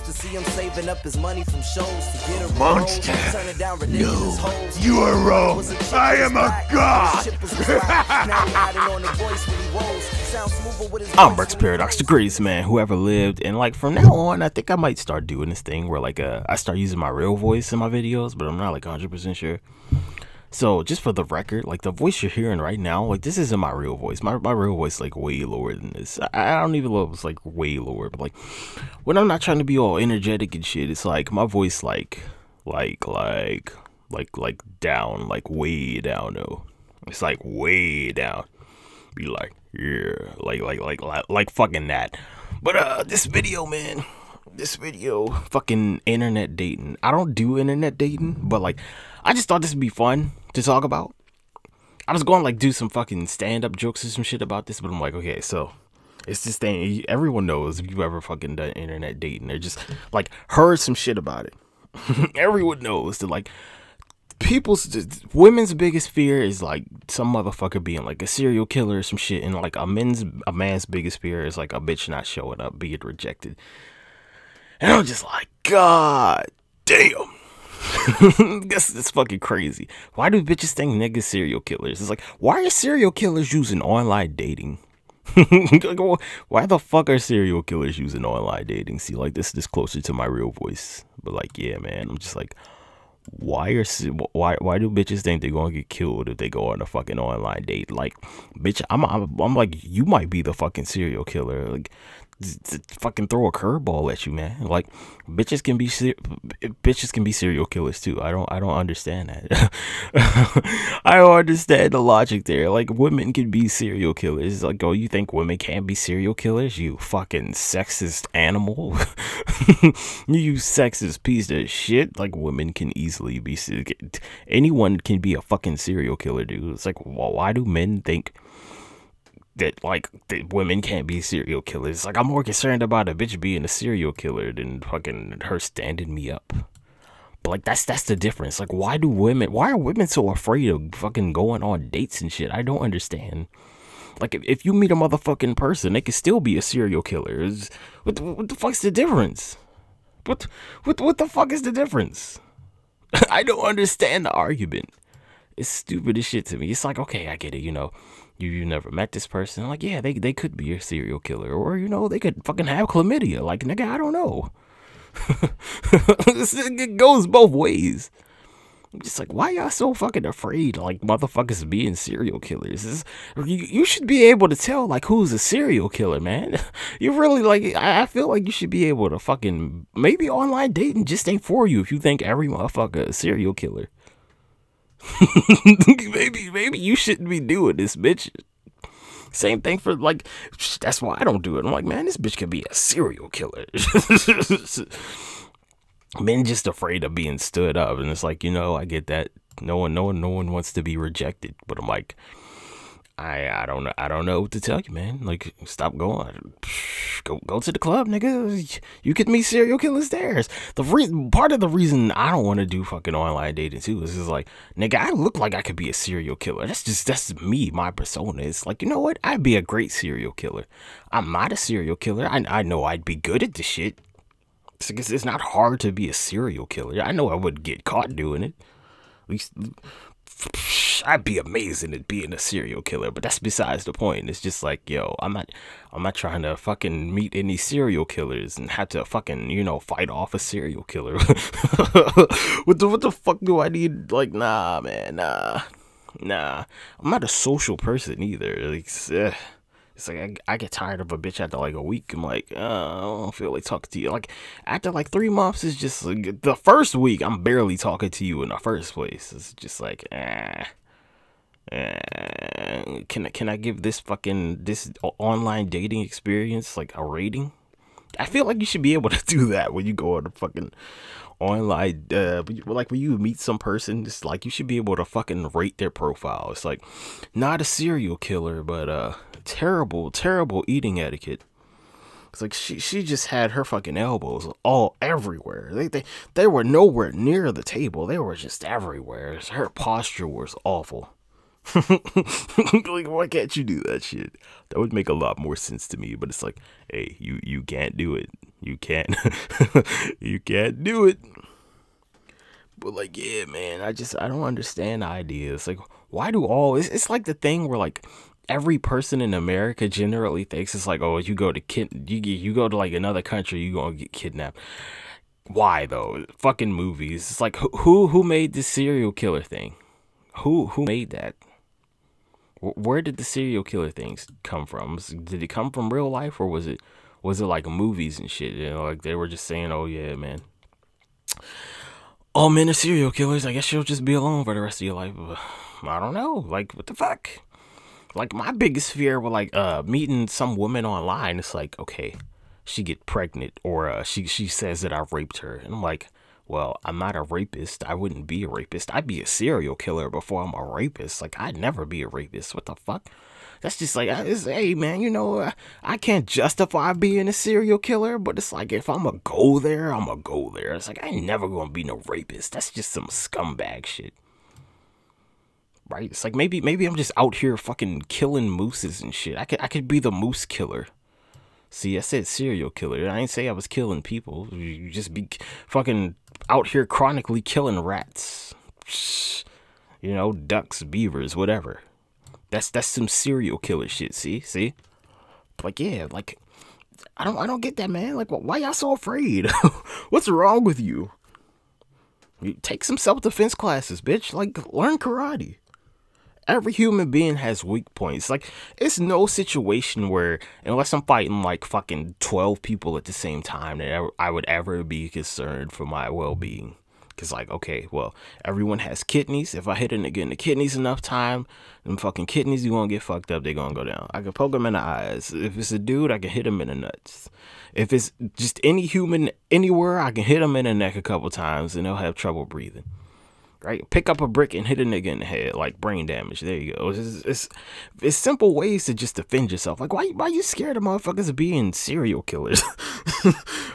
to see him saving up his money from shows to get a monster. Turning down ridiculous hoes. You are wrong. I am a god. I'm Rex Paradox, the greatest man who ever lived, and like from now on, I think I might start doing this thing where like I start using my real voice in my videos, but I'm not like 100% sure. So just for the record, like the voice you're hearing right now, like this isn't my real voice. My real voice is like way lower than this. I don't even know if it's like way lower, but like when I'm not trying to be all energetic and shit, it's like my voice like down, like way down though. It's like way down. Be like, yeah, like fucking that. But this video, man, fucking internet dating. I don't do internet dating, but like I just thought this would be fun to talk about. I was going to like do some fucking stand-up jokes or some shit about this, but I'm like, okay, so it's this thing everyone knows if you've ever fucking done internet dating. They're just like heard some shit about it. Everyone knows that like women's biggest fear is like some motherfucker being like a serial killer or some shit, and like a man's biggest fear is like a bitch not showing up, being rejected. And I'm just like, God damn. This is fucking crazy. Why do bitches think niggas serial killers? It's like, why are serial killers using online dating? Why the fuck are serial killers using online dating? See, like this closer to my real voice. But like, yeah, man, I'm just like, why do bitches think they're gonna get killed if they go on a fucking online date? Like, bitch, I'm like, you might be the fucking serial killer. Like, fucking throw a curveball at you, man. Like, bitches can be serial killers too. I don't understand that. I don't understand the logic there. Like, women can be serial killers. It's like, oh, you think women can't be serial killers? You fucking sexist animal. You sexist piece of shit. Like, women can easily be, anyone can be a fucking serial killer, dude. It's like, well, why do men think that like that women can't be serial killers? Like, I'm more concerned about a bitch being a serial killer than fucking her standing me up. But like that's the difference. Like, why are women so afraid of fucking going on dates and shit? I don't understand. Like, if you meet a motherfucking person, they could still be a serial killer. What the fuck's the difference? What the fuck is the difference? I don't understand the argument. It's stupid as shit to me. It's like, okay, I get it, you know. You never met this person. Like, yeah, they could be a serial killer. Or, you know, they could fucking have chlamydia. Like, nigga, I don't know. It goes both ways. I'm just like, why y'all so fucking afraid, like, motherfuckers being serial killers? You should be able to tell, like, who's a serial killer, man. You really, like, I feel like you should be able to fucking, maybe online dating just ain't for you if you think every motherfucker is a serial killer. maybe you shouldn't be doing this, bitch. Same thing for like, that's why I don't do it. I'm like, man, this bitch could be a serial killer. Men just afraid of being stood up, and it's like, you know, I get that. No one wants to be rejected, but I'm like, I don't know what to tell you, man. Like, stop going. Go to the club, nigga. You could meet serial killers there. Part of the reason I don't want to do fucking online dating too is just like, nigga, I look like I could be a serial killer. That's me, my persona. It's like, you know what? I'd be a great serial killer. I'm not a serial killer. I know I'd be good at this shit. It's not hard to be a serial killer. I know I wouldn't get caught doing it. At least I'd be amazing at being a serial killer, but that's besides the point. It's just like, yo, I'm not trying to fucking meet any serial killers and have to fucking, you know, fight off a serial killer. What the fuck do I need? Like, nah, man, nah. I'm not a social person either. Like, it's like I get tired of a bitch after like a week. I'm like, I don't feel like talking to you. Like, after like 3 months, it's just like the first week I'm barely talking to you in the first place. It's just like, can I give this online dating experience like a rating? I feel like you should be able to do that when you go on a fucking online, like when you meet some person. It's like you should be able to fucking rate their profile. It's like, not a serial killer, but terrible eating etiquette. It's like she just had her fucking elbows all everywhere. They were nowhere near the table. They were just everywhere. Her posture was awful. Like, why can't you do that shit? That would make a lot more sense to me. But it's like, hey, you can't do it. You can't. You can't do it. But like, yeah, man, I don't understand the idea. It's like, why do all it's like the thing where like every person in America generally thinks it's like, oh, you go to you go to like another country, you gonna get kidnapped. Why though? Fucking movies. It's like who made this serial killer thing? Who made that? Where did the serial killer things come from? Did it come from real life, or was it like movies and shit? You know, like they were just saying, oh yeah, man, all men are serial killers. I guess you'll just be alone for the rest of your life. I don't know. Like, what the fuck? Like, my biggest fear with like meeting some woman online, it's like, okay, she get pregnant, or she says that I raped her, and I'm like, well, I'm not a rapist. I wouldn't be a rapist. I'd be a serial killer before I'm a rapist. Like, I'd never be a rapist. What the fuck? That's just like, hey, man, you know, I can't justify being a serial killer, but it's like, if I'm going to go there, I'm going to go there. It's like, I ain't never going to be no rapist. That's just some scumbag shit. Right? It's like, maybe I'm just out here fucking killing mooses and shit. I could be the moose killer. See, I said serial killer. I ain't say I was killing people. You just be fucking out here chronically killing rats. You know, ducks, beavers, whatever. That's some serial killer shit. See? Like, yeah, like, I don't get that, man. Like, why y'all so afraid? What's wrong with you? You take some self-defense classes, bitch. Like, learn karate. Every human being has weak points. Like, it's no situation where, unless I'm fighting like fucking 12 people at the same time, that I would ever be concerned for my well-being. Cause like, okay, well, everyone has kidneys. If I hit a nigga in the kidneys enough time, them fucking kidneys, you gonna get fucked up. They gonna go down. I can poke them in the eyes. If it's a dude, I can hit him in the nuts. If it's just any human anywhere, I can hit him in the neck a couple times and they'll have trouble breathing. Right? Pick up a brick and hit a nigga in the head, like brain damage. There you go. It's simple ways to just defend yourself. Like, why you scared of motherfuckers being serial killers?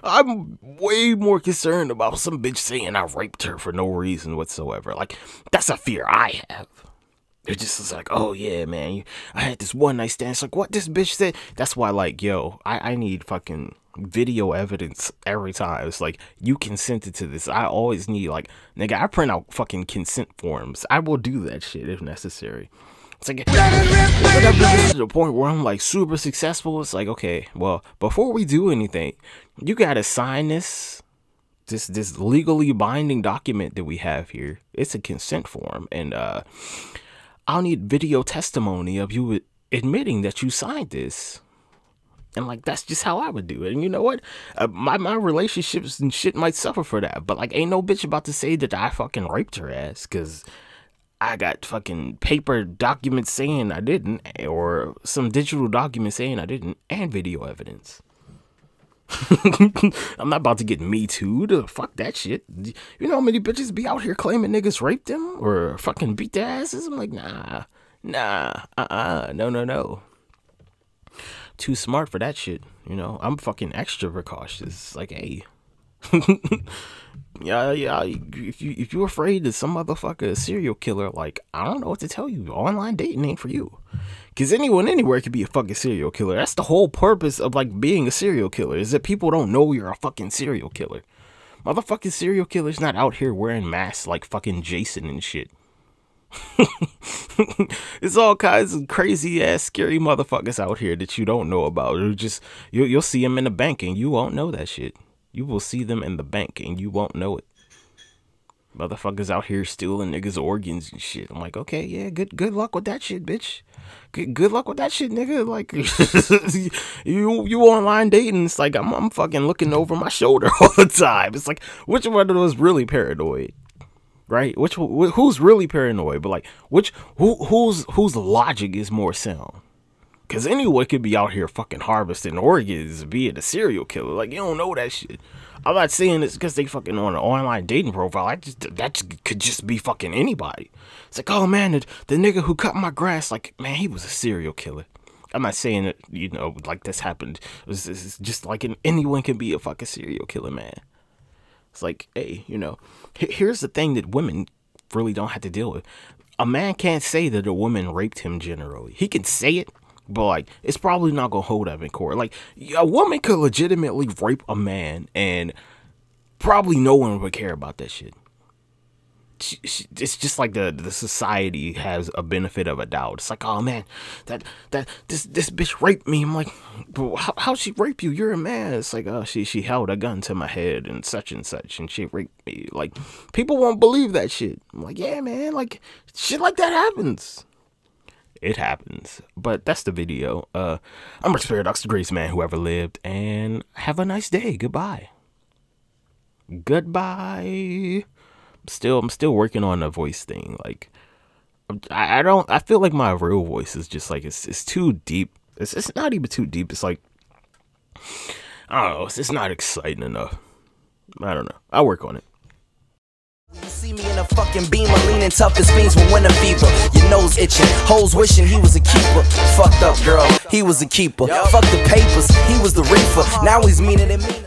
I'm way more concerned about some bitch saying I raped her for no reason whatsoever. Like, that's a fear I have. It just is like, oh yeah, man, I had this one night stand. It's like, what this bitch said? That's why, like, yo, I need fucking video evidence every time. It's like, you consented to this. I always need, like, nigga, I print out fucking consent forms. I will do that shit if necessary. It's like, to the point where I'm like super successful. It's like, okay, well, before we do anything, you gotta sign this legally binding document that we have here. It's a consent form, and I'll need video testimony of you admitting that you signed this. And like, that's just how I would do it. And you know what? My relationships and shit might suffer for that. But like, ain't no bitch about to say that I fucking raped her ass, because I got fucking paper documents saying I didn't, or some digital documents saying I didn't, and video evidence. I'm not about to get Metoo'd. Fuck that shit. You know how many bitches be out here claiming niggas raped them or fucking beat their asses? I'm like, nah, no. Too smart for that shit. You know, I'm fucking extra precautious. Like, hey, yeah. If you're afraid that some motherfucker is a serial killer, like, I don't know what to tell you. Online dating ain't for you. Because anyone anywhere could be a fucking serial killer. That's the whole purpose of, like, being a serial killer, is that people don't know you're a fucking serial killer. Motherfucking serial killer's not out here wearing masks like fucking Jason and shit. It's all kinds of crazy ass scary motherfuckers out here that you don't know about. Or just, you'll see them in the bank and you won't know that shit. You will see them in the bank and you won't know it. Motherfuckers out here stealing niggas' organs and shit. I'm like, okay, yeah, good luck with that shit, bitch. Good luck with that shit, nigga. Like, you online dating, it's like, I'm fucking looking over my shoulder all the time. It's like, which one of those really paranoid? Right? Who's really paranoid? But like, whose logic is more sound? Because anyone could be out here fucking harvesting organs, being a serial killer. Like, you don't know that shit. I'm not saying this because they fucking on an online dating profile. That could just be fucking anybody. It's like, oh man, the nigga who cut my grass, like, man, he was a serial killer. I'm not saying that, you know, like this happened. It's just like anyone can be a fucking serial killer, man. It's like, hey, you know, here's the thing that women really don't have to deal with. A man can't say that a woman raped him generally. He can say it, But like, it's probably not gonna hold up in court. Like, a woman could legitimately rape a man, and probably no one would care about that shit. It's just like the society has a benefit of a doubt. It's like, oh man, this bitch raped me. I'm like, how she rape you? You're a man. It's like, oh, she held a gun to my head and such, and she raped me. Like, people won't believe that shit. I'm like, yeah, man, like, shit like that happens. It happens. But that's the video. I'm Rex Paradox, the greatest man who ever lived, and have a nice day. Goodbye. I'm still working on the voice thing. Like, I feel like my real voice is just like, it's too deep. It's not even too deep. It's like, I don't know, it's not exciting enough. I don't know. I'll work on it. You see me in a fucking beamer, leaning tough as fiends with winter fever. Your nose itching, hoes wishing he was a keeper. Fucked up girl, he was a keeper. Fuck the papers, he was the reefer. Now he's meaner than me.